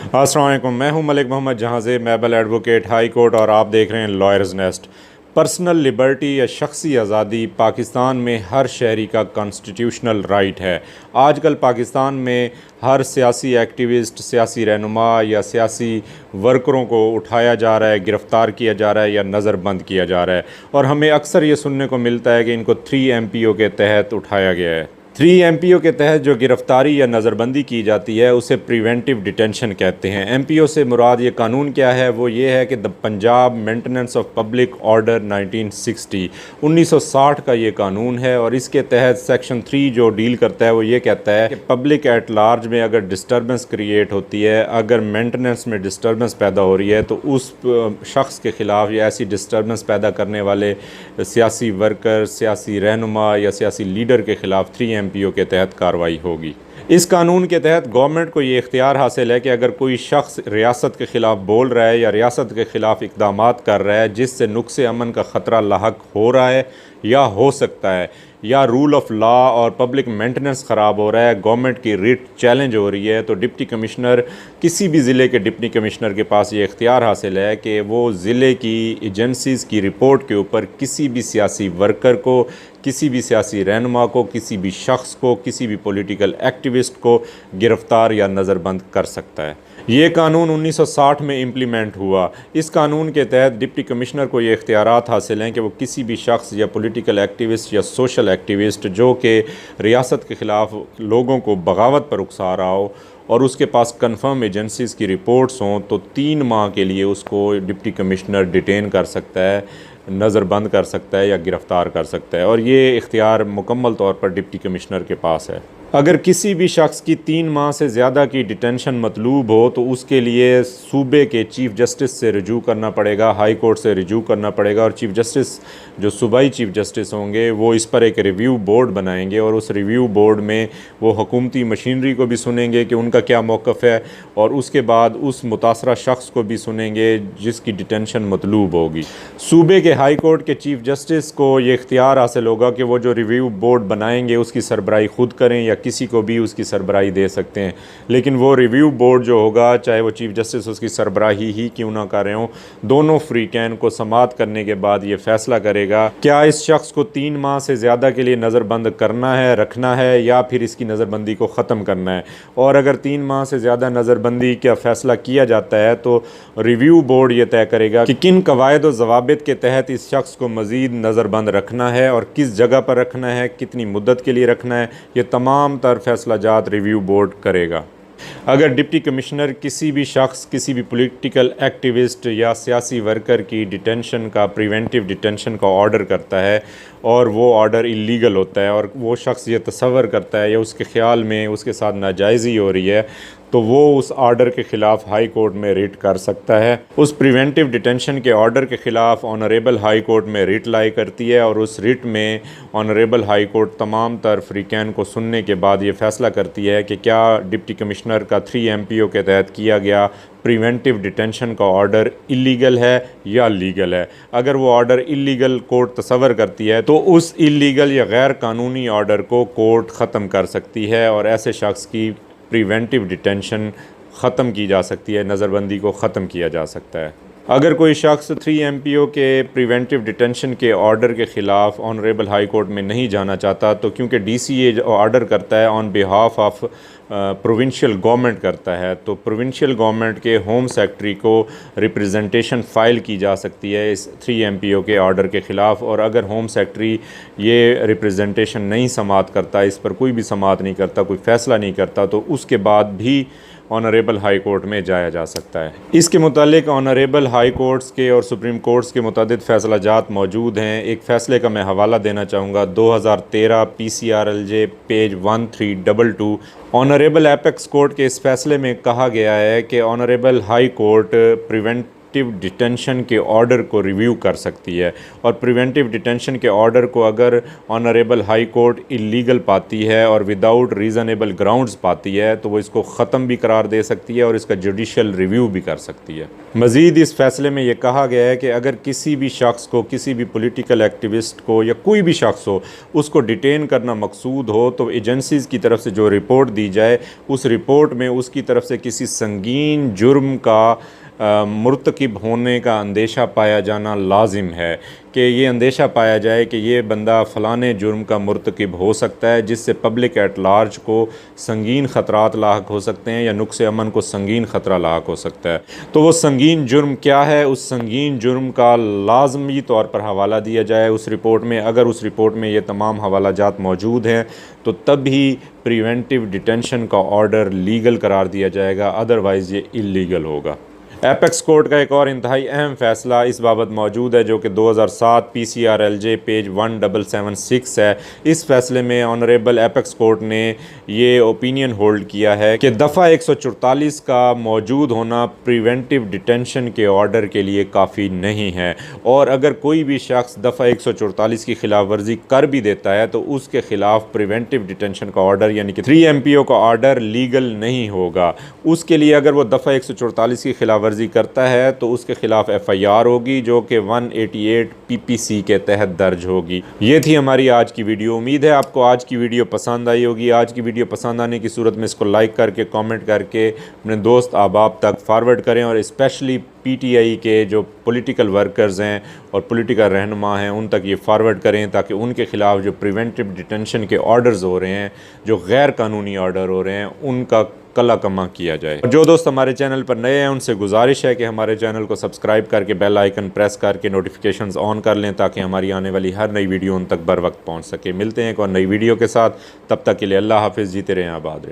अस्सलाम वालेकुम, मैं हूं मलिक मोहम्मद जहाज़े मैबल एडवोकेट हाई कोर्ट और आप देख रहे हैं लॉयर्स नेस्ट। पर्सनल लिबर्टी या शख्सी आज़ादी पाकिस्तान में हर शहरी का कॉन्स्टिट्यूशनल राइट है। आजकल पाकिस्तान में हर सियासी एक्टिविस्ट, सियासी रहनुमा या सियासी वर्करों को उठाया जा रहा है, गिरफ़्तार किया जा रहा है या नज़रबंद किया जा रहा है। और हमें अक्सर ये सुनने को मिलता है कि इनको 3 MPO के तहत उठाया गया है। 3 MPO के तहत जो गिरफ़्तारी या नज़रबंदी की जाती है उसे प्रिवेंटिव डिटेंशन कहते हैं। MPO से मुराद ये कानून क्या है, वो ये है कि the Punjab maintenance of public order 1960 का ये कानून है। और इसके तहत सेक्शन 3 जो डील करता है वो ये कहता है कि पब्लिक एट लार्ज में अगर डिस्टर्बेंस क्रिएट होती है, अगर मेंटेनेंस में डिस्टर्बेंस पैदा हो रही है, तो उस शख्स के ख़िलाफ़ या ऐसी डिस्टर्बेंस पैदा करने वाले सियासी वर्कर, सियासी रहनुमा या सियासी लीडर के ख़िलाफ़ 3 MPO के तहत कार्रवाई होगी। इस कानून के तहत गवर्नमेंट को ये इख्तियार हासिल है कि अगर कोई शख्स रियासत के ख़िलाफ़ बोल रहा है या रियासत के ख़िलाफ़ इक़दामात कर रहा है जिससे नुक्से अमन का ख़तरा लाहक हो रहा है या हो सकता है, या रूल ऑफ लॉ और पब्लिक मेंटेनेंस ख़राब हो रहा है, गवर्नमेंट की रिट चैलेंज हो रही है, तो डिप्टी कमिश्नर, किसी भी ज़िले के डिप्टी कमिश्नर के पास ये इख्तियार हासिल है कि वो ज़िले की एजेंसीज़ की रिपोर्ट के ऊपर किसी भी सियासी वर्कर को, किसी भी सियासी रहनुमा को, किसी भी शख्स को, किसी भी पॉलिटिकल एक्टिविस्ट को गिरफ़्तार या नज़रबंद कर सकता है। ये कानून 1960 में इम्प्लीमेंट हुआ। इस कानून के तहत डिप्टी कमिश्नर को ये इख्तियारात हासिल हैं कि वो किसी भी शख्स या पॉलिटिकल एक्टिविस्ट या सोशल एक्टिविस्ट जो कि रियासत के ख़िलाफ़ लोगों को बगावत पर उकसा रहा हो और उसके पास कंफर्म एजेंसीज़ की रिपोर्ट्स हों, तो 3 माह के लिए उसको डिप्टी कमिश्नर डिटेन कर सकता है, नज़रबंद कर सकता है या गिरफ़्तार कर सकता है। और ये इख्तियार मुकम्मल तौर पर डिप्टी कमिश्नर के पास है। अगर किसी भी शख्स की 3 माह से ज़्यादा की डिटेंशन मतलूब हो तो उसके लिए सूबे के चीफ़ जस्टिस से रजू करना पड़ेगा, हाई कोर्ट से रजू करना पड़ेगा। और चीफ़ जस्टिस, जो सूबाई चीफ़ जस्टिस होंगे, वो इस पर एक रिव्यू बोर्ड बनाएंगे और उस रिव्यू बोर्ड में वो हुकूमती मशीनरी को भी सुनेंगे कि उनका क्या मौक़िफ़ है, और उसके बाद उस मुतासरा शख्स को भी सुनेंगे जिसकी डिटेंशन मतलूब होगी। सूबे के हाई कोर्ट के चीफ़ जस्टिस को ये इख्तियार हासिल होगा कि वो जो रिव्यू बोर्ड बनाएंगे उसकी सरबराही खुद करें या किसी को भी उसकी सरबराही दे सकते हैं। लेकिन वो रिव्यू बोर्ड जो होगा, चाहे वो चीफ़ जस्टिस उसकी सरबराही ही क्यों ना कर रहे हों, दोनों फ्री कैन को समाअत करने के बाद ये फ़ैसला करेगा क्या इस शख्स को 3 माह से ज़्यादा के लिए नज़रबंद करना है, रखना है, या फिर इसकी नज़रबंदी को ख़त्म करना है। और अगर 3 माह से ज़्यादा नज़रबंदी का फ़ैसला किया जाता है तो रिव्यू बोर्ड ये तय करेगा कि किन कवायद और ज़वाबित के तहत इस शख्स को मज़ीद नज़रबंद रखना है और किस जगह पर रखना है, कितनी मुद्दत के लिए रखना है। ये तमाम तर फैसला जात रिव्यू बोर्ड करेगा। अगर डिप्टी कमिश्नर किसी भी शख्स, किसी भी पॉलिटिकल एक्टिविस्ट या सियासी वर्कर की डिटेंशन का, प्रिवेंटिव डिटेंशन का ऑर्डर करता है और वो ऑर्डर इलीगल होता है और वो शख्स ये तसव्वुर करता है या उसके ख़्याल में उसके साथ नाजायज़ी हो रही है, तो वो उस आर्डर के ख़िलाफ़ हाई कोर्ट में रिट कर सकता है। उस प्रिवेंटिव डिटेंशन के ऑर्डर के ख़िलाफ़ ऑनरेबल हाई कोर्ट में रिट लाई करती है और उस रिट में ऑनरेबल हाई कोर्ट तमाम तर फ्रीकैन को सुनने के बाद ये फ़ैसला करती है कि क्या डिप्टी कमिश्नर का 3 MPO के तहत किया गया प्रिवेंटिव डिटेंशन का ऑर्डर इलीगल है या लीगल है। अगर वो ऑर्डर इलीगल कोर्ट तसव्वुर करती है तो उस इलीगल या गैर कानूनी ऑर्डर को कोर्ट ख़त्म कर सकती है और ऐसे शख्स की प्रिवेंटिव डिटेंशन ख़त्म की जा सकती है, नज़रबंदी को ख़त्म किया जा सकता है। अगर कोई शख्स 3 MPO के प्रिवेंटिव डिटेंशन के ऑर्डर के ख़िलाफ़ ऑनरेबल हाई कोर्ट में नहीं जाना चाहता, तो क्योंकि DCA ऑर्डर करता है on behalf of provincial government करता है, तो प्रोविंशियल गवर्नमेंट के होम सेक्रेटरी को रिप्रेजेंटेशन फ़ाइल की जा सकती है इस 3 MPO के ऑर्डर के ख़िलाफ़। और अगर होम सेक्रेटरी ये रिप्रेजेंटेशन नहीं समाअत करता, इस पर कोई भी समाअत नहीं करता, कोई फ़ैसला नहीं करता, तो उसके बाद भी ऑनरेबल हाई कोर्ट में जाया जा सकता है। इसके मुतालिक ऑनरेबल हाई कोर्ट्स के और सुप्रीम कोर्ट्स के मुतादिद फ़ैसला जात मौजूद हैं। एक फ़ैसले का मैं हवाला देना चाहूँगा, 2013 PCRLJ page 1322। Honourable apex court के इस फ़ैसले में कहा गया है कि honourable high court preventive preventive detention के ऑर्डर को रिव्यू कर सकती है। और प्रिवेंटिव डिटेंशन के ऑर्डर को अगर ऑनरेबल हाई कोर्ट इलीगल पाती है और विदाउट रीज़नेबल ग्राउंड्स पाती है तो वो इसको ख़त्म भी करार दे सकती है और इसका जुडिशल रिव्यू भी कर सकती है। मज़ीद इस फैसले में ये कहा गया है कि अगर किसी भी शख्स को, किसी भी पॉलिटिकल एक्टिविस्ट को या कोई भी शख्स हो, उसको डिटेन करना मकसूद हो तो एजेंसीज़ की तरफ से जो रिपोर्ट दी जाए उस रिपोर्ट में उसकी तरफ से किसी संगीन जुर्म का मुर्तकिब होने का अंदेशा पाया जाना लाजिम है, कि ये अंदेशा पाया जाए कि ये बंदा फ़लाने जुर्म का मुर्तकिब हो सकता है जिससे पब्लिक एट लार्ज को संगीन ख़तरात लाहक हो सकते हैं या नुक्से अमन को संगीन ख़तरा लाहक हो सकता है। तो वो संगीन जुर्म क्या है, उस संगीन जुर्म का लाजमी तौर पर हवाला दिया जाए उस रिपोर्ट में। अगर उस रिपोर्ट में ये तमाम हवालाजात मौजूद हैं तो तभी प्रिवेंटिव डिटेंशन का ऑर्डर लीगल करार दिया जाएगा, अदरवाइज़ ये इल्लीगल होगा। एपेक्स कोर्ट का एक और इंतहाई अहम फ़ैसला इस बाबत मौजूद है जो कि 2007 PCRLJ पेज 1776 है। इस फैसले में ऑनरेबल एपेक्स कोर्ट ने ये ओपिनियन होल्ड किया है कि दफ़ा 144 का मौजूद होना प्रिवेंटिव डिटेंशन के ऑर्डर के लिए काफ़ी नहीं है, और अगर कोई भी शख्स दफ़ा 144 की खिलाफ वर्जी कर भी देता है तो उसके ख़िलाफ़ प्रिवेंटिव डिटेंशन का ऑर्डर यानी कि 3 MPO का ऑर्डर लीगल नहीं होगा। उसके लिए अगर वो दफ़ा 144 की खिलाफ वर्जी करता है तो उसके खिलाफ FIR होगी जो कि 188 PPC के तहत दर्ज होगी। ये थी हमारी आज की वीडियो। उम्मीद है आपको आज की वीडियो पसंद आई होगी। आज की वीडियो पसंद आने की सूरत में इसको लाइक करके, कमेंट करके अपने दोस्त अहबाब तक फॉरवर्ड करें, और स्पेशली PTI के जो पॉलिटिकल वर्कर्स हैं और पॉलिटिकल रहनुमा हैं उन तक ये फॉरवर्ड करें ताकि उनके ख़िलाफ़ जो प्रिवेंटिव डिटेंशन के ऑर्डर्स हो रहे हैं, जो गैर कानूनी ऑर्डर हो रहे हैं, उनका कला कमा किया जाए। जो दोस्त हमारे चैनल पर नए हैं उनसे गुजारिश है कि हमारे चैनल को सब्सक्राइब करके बेल आइकन प्रेस करके नोटिफिकेशंस ऑन कर लें ताकि हमारी आने वाली हर नई वीडियो उन तक बर वक्त पहुँच सके। मिलते हैं एक और नई वीडियो के साथ, तब तक के लिए अल्लाह हाफिज़। जीते रहें, आबाद रहें।